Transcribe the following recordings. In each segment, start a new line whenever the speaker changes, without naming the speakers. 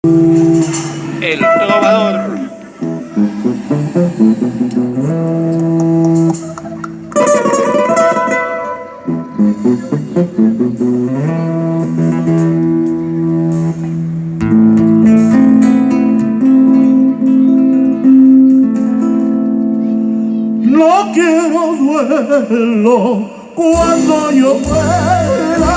El trovador.
No quiero duelo cuando yo muera,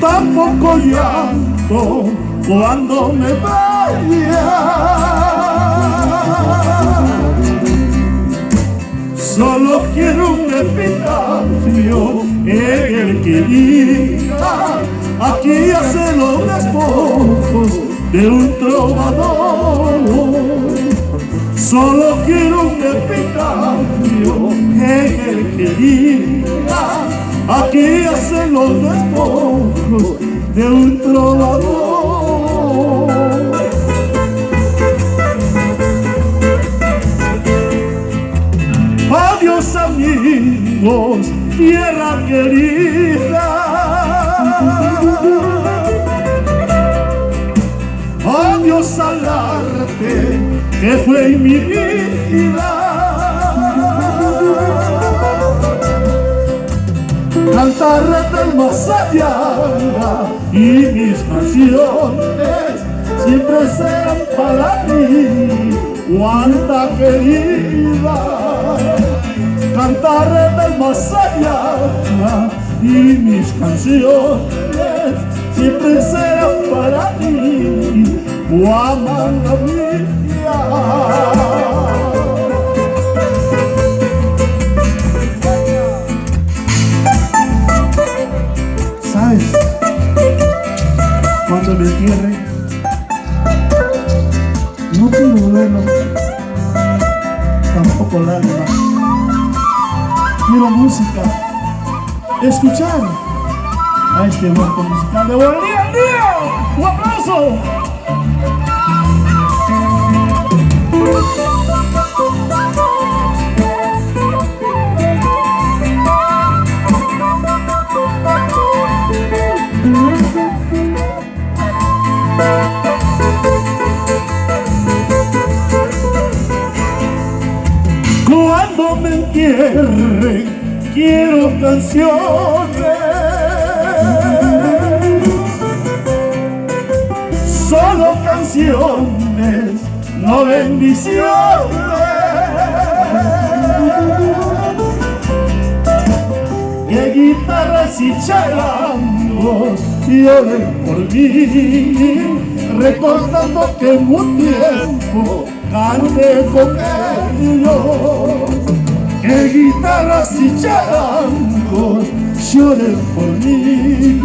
tampoco llanto cuando me vaya. Solo quiero un epitafio en el que diga: aquí hacen los despojos de un trovador. Solo quiero un epitafio en el que diga: aquí hacen los despojos de un trovador. Adiós amigos, tierra querida. Adiós al arte que fue mi vida. Cantar del más allá y mis canciones siempre serán para ti, Guanta querida. Cantar del más allá y mis canciones siempre serán para ti, Guamanga mía. ¿Sabes? Cuando me entierre, no pido duelo, tampoco lágrimas. Quiero música, escuchar a este grupo musical de Buen Día al Día. ¡Un aplauso! Cuando me entierren, quiero canciones, solo canciones, no bendiciones. Que guitarras y charangos lloren por mí, recordando que en un tiempo canté con ellos. Que guitarras y charangos lloren por mí,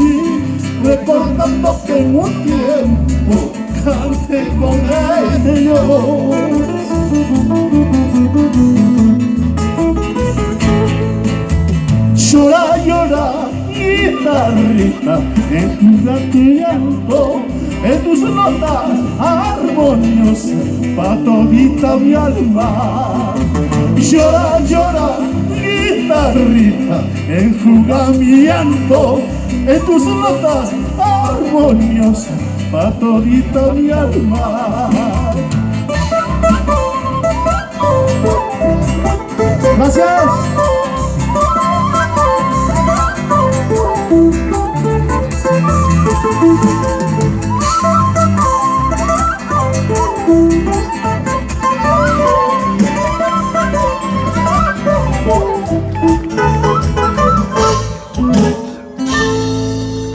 recordando que en un tiempo canté con ellos. Llora, llora, guitarrita, en tu grato llanto, en tus notas armoniosas, pa' todita mi alma. Llora, llora, guitarrita, enjuga mi llanto, en tus notas armoniosas, pa' todita mi alma. Gracias.